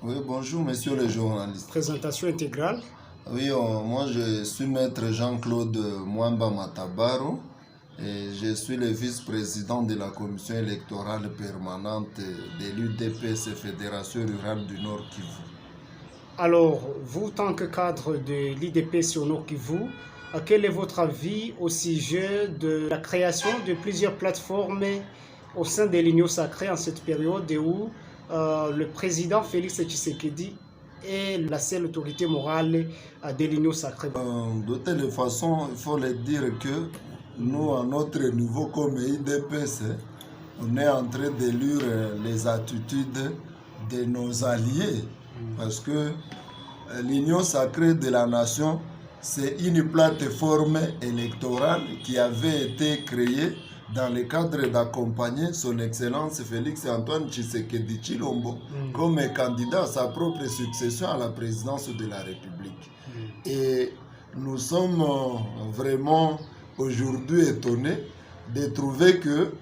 Oui, bonjour, messieurs les journalistes. Présentation intégrale. Oui, moi je suis maître Jean-Claude Mwamba Matabaro et je suis le vice-président de la commission électorale permanente de l'UDPS Fédération rurale du Nord Kivu. Alors, vous, tant que cadre de l'IDP sur Nord Kivu, quel est votre avis au sujet de la création de plusieurs plateformes au sein de l'Union sacrée en cette période où le président Félix Tshisekedi est la seule autorité morale de l'Union sacrée? De telle façon, il faut le dire que nous, à notre niveau comme IDPS, on est en train d'élire les attitudes de nos alliés. Parce que l'Union sacrée de la nation, c'est une plateforme électorale qui avait été créée dans le cadre d'accompagner son Excellence Félix Antoine Tshisekedi Tshilombo comme candidat à sa propre succession à la présidence de la République. Et nous sommes vraiment aujourd'hui étonnés de trouver que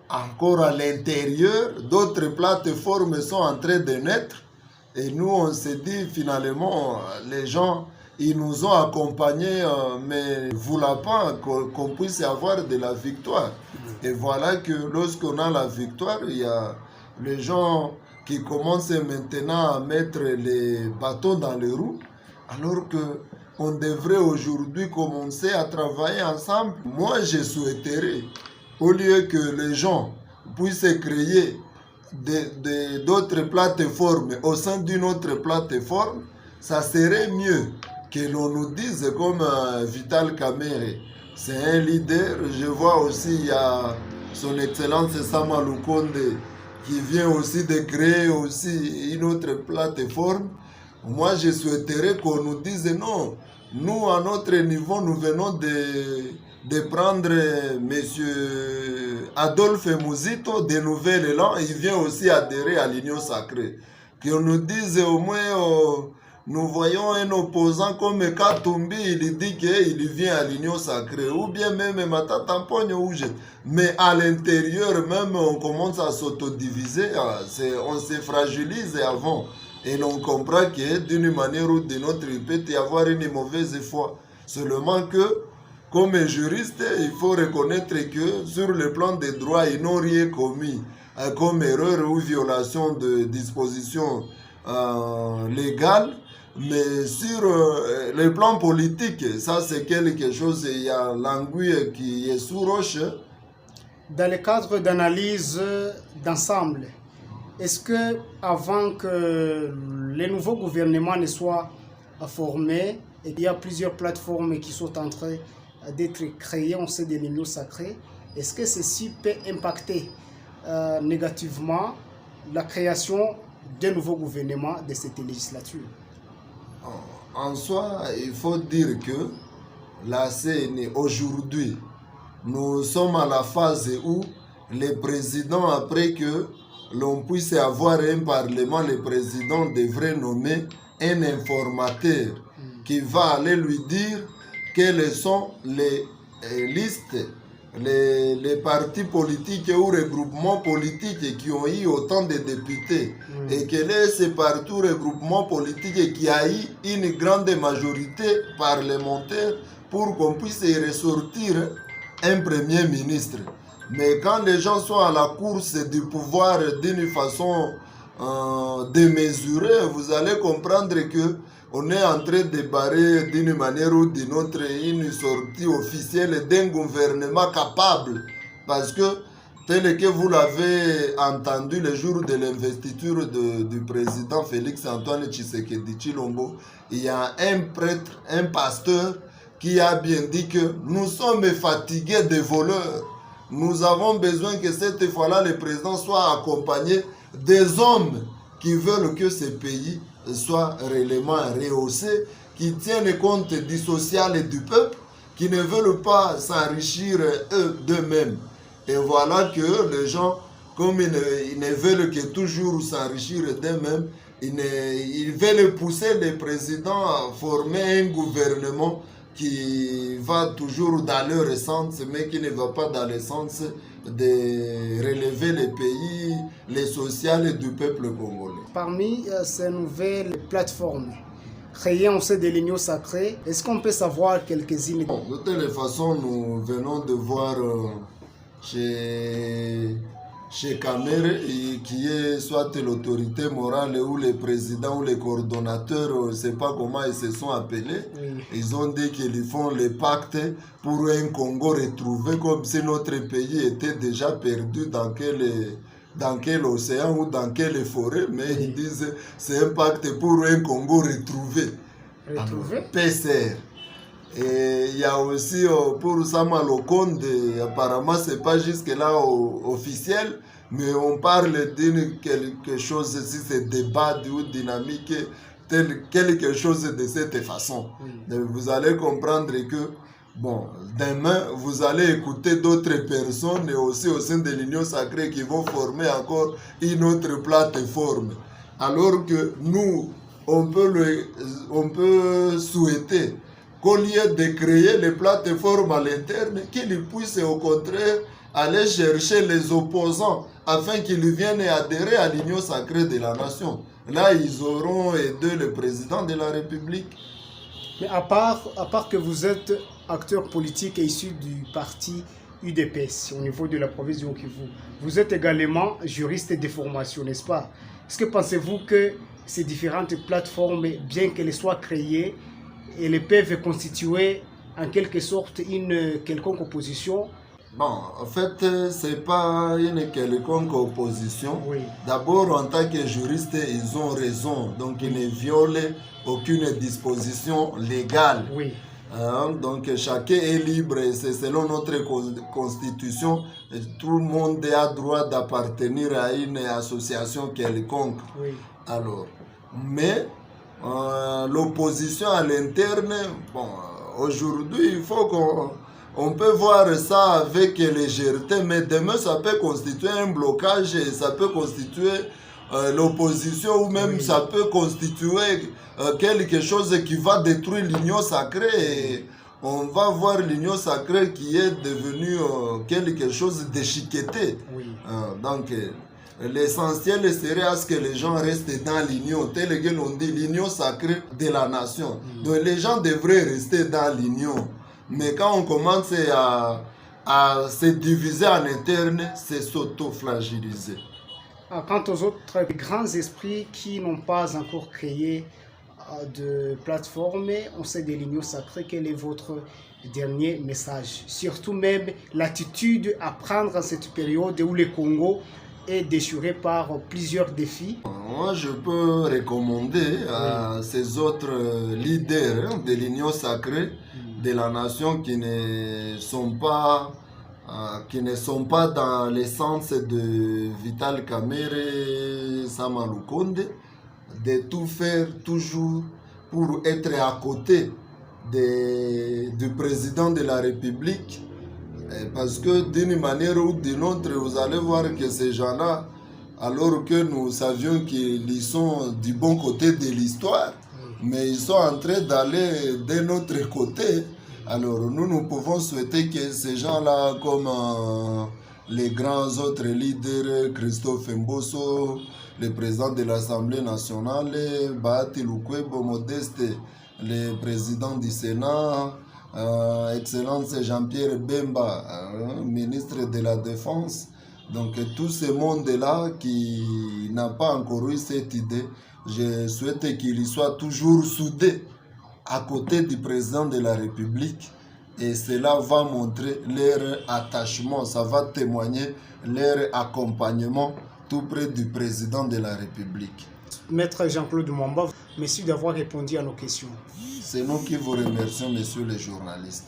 encore à l'intérieur, d'autres plateformes sont en train de naître. Et nous, on s'est dit finalement, les gens, ils nous ont accompagnés, mais ne voulant pas qu'on puisse avoir de la victoire. Et voilà que lorsqu'on a la victoire, il y a les gens qui commencent maintenant à mettre les bâtons dans les roues, alors que on devrait aujourd'hui commencer à travailler ensemble. Moi, je souhaiterais, au lieu que les gens puissent créer d'autres plateformes au sein d'une autre plateforme, ça serait mieux que l'on nous dise comme Vital Kamerhe, c'est un leader. Je vois aussi il y a son Excellence Sama Lukonde qui vient aussi de créer aussi une autre plateforme. Moi, je souhaiterais qu'on nous dise non. Nous, à notre niveau, nous venons de prendre M. Adolphe Muzito de Nouvel Élan. Il vient aussi adhérer à l'Union sacrée. Qu'on nous dise au moins, nous voyons un opposant comme Katumbi, il dit qu'il vient à l'Union sacrée. Ou bien même Matata Mponyo Ouge. Mais à l'intérieur même, on commence à s'autodiviser. On se fragilise avant. Et l'on comprend que d'une manière ou d'une autre, il peut y avoir une mauvaise foi. Seulement que, comme juriste, il faut reconnaître que sur le plan des droits, ils n'ont rien commis comme erreur ou violation de dispositions légales. Mais sur le plan politique, ça c'est quelque chose, il y a l'anguille qui est sous roche. Dans le cadre d'analyse d'ensemble, est-ce que avant que les nouveaux gouvernements ne soient formés, il y a plusieurs plateformes qui sont en train d'être créées au sein de l'Union sacrée, est-ce que ceci peut impacter négativement la création d'un nouveau gouvernement de cette législature? En soi, il faut dire que la CNE, aujourd'hui, nous sommes à la phase où les présidents, après que l'on puisse avoir un parlement, le président devrait nommer un informateur qui va aller lui dire quelles sont les listes, les partis politiques ou regroupements politiques qui ont eu autant de députés et quel est ce parti ou regroupement politique qui a eu une grande majorité parlementaire pour qu'on puisse y ressortir un premier ministre. Mais quand les gens sont à la course du pouvoir d'une façon démesurée, vous allez comprendre que on est en train de barrer d'une manière ou d'une autre une sortie officielle d'un gouvernement capable. Parce que, tel que vous l'avez entendu le jour de l'investiture du président Félix Antoine Tshisekedi Tshilombo, il y a un prêtre, un pasteur qui a bien dit que nous sommes fatigués des voleurs. Nous avons besoin que cette fois-là, le président soit accompagné des hommes qui veulent que ce pays soit réellement rehaussé, qui tiennent compte du social et du peuple, qui ne veulent pas s'enrichir eux d'eux-mêmes. Et voilà que les gens, comme ils ne veulent que toujours s'enrichir d'eux-mêmes, ils veulent pousser les présidents à former un gouvernement qui va toujours dans leur sens, mais qui ne va pas dans le sens de relever les pays, les sociales du peuple congolais. Parmi ces nouvelles plateformes créées en sein de l'Union sacrée, est-ce qu'on peut savoir quelques-unes? Bon, de toute façon, nous venons de voir chez Kamere, qui est soit l'autorité morale ou le président ou les coordonnateurs, je ne sais pas comment ils se sont appelés. Oui. Ils ont dit qu'ils font le pacte pour un Congo retrouvé, comme si notre pays était déjà perdu dans quel océan ou dans quelle forêt, mais ils disent c'est un pacte pour un Congo retrouvé. Retrouvé? PCR. Et il y a aussi pour Sama Lokonde, apparemment c'est pas jusque-là officiel, mais on parle de quelque chose, si c'est débat ou dynamique, quelque chose de cette façon. Oui. Vous allez comprendre que, bon, demain, vous allez écouter d'autres personnes et aussi au sein de l'Union sacrée qui vont former encore une autre plateforme. Alors que nous, on peut souhaiter qu'au lieu de créer les plateformes à l'interne, qu'ils puissent au contraire aller chercher les opposants afin qu'ils viennent adhérer à l'Union sacrée de la nation. Là, ils auront aidé le président de la République. Mais à part que vous êtes acteur politique et issu du parti UDPS au niveau de la province du Haut-Kivu, vous êtes également juriste de formation, n'est-ce pas? Est-ce que pensez-vous que ces différentes plateformes, bien qu'elles soient créées, elles peuvent constituer en quelque sorte une quelconque opposition? Bon, en fait, ce n'est pas une quelconque opposition. Oui. D'abord, en tant que juriste, ils ont raison. Donc, ils ne violent aucune disposition légale. Oui. Donc, chacun est libre et c'est selon notre constitution. Tout le monde a droit d'appartenir à une association quelconque. Oui. Alors, mais l'opposition à l'interne, bon, aujourd'hui, il faut qu'on peut voir ça avec légèreté, mais demain, ça peut constituer un blocage et ça peut constituer l'opposition ou même ça peut constituer quelque chose qui va détruire l'union sacrée et on va voir l'union sacrée qui est devenue quelque chose d'échiqueté. Oui. Donc, l'essentiel serait à ce que les gens restent dans l'union, tel que l'on dit l'union sacrée de la nation. Donc les gens devraient rester dans l'union. Mais quand on commence à se diviser en interne, c'est s'auto-fragiliser. Quant aux autres grands esprits qui n'ont pas encore créé de plateforme, on sait de l'union sacrée, quel est votre dernier message? Surtout même l'attitude à prendre en cette période où le Congo est déchiré par plusieurs défis. Moi, je peux recommander à ces autres leaders de l'union sacrée de la nation qui ne sont pas dans l'essence de Vital Kamerhe, Sama Lukonde, de tout faire toujours pour être à côté du président de la République. Parce que d'une manière ou d'une autre, vous allez voir que ces gens-là, alors que nous savions qu'ils sont du bon côté de l'histoire, mais ils sont en train d'aller de notre côté. Alors nous pouvons souhaiter que ces gens-là, comme les grands autres leaders, Christophe Mbosso, le président de l'Assemblée nationale, Bahati Lukwebo Modeste, le président du Sénat, Excellence Jean-Pierre Bemba, ministre de la Défense. Donc tout ce monde-là qui n'a pas encore eu cette idée, je souhaite qu'il soit toujours soudé à côté du président de la République et cela va montrer leur attachement, ça va témoigner leur accompagnement tout près du président de la République. Maître Jean-Claude Mwamba, merci d'avoir répondu à nos questions. C'est nous qui vous remercions, messieurs les journalistes.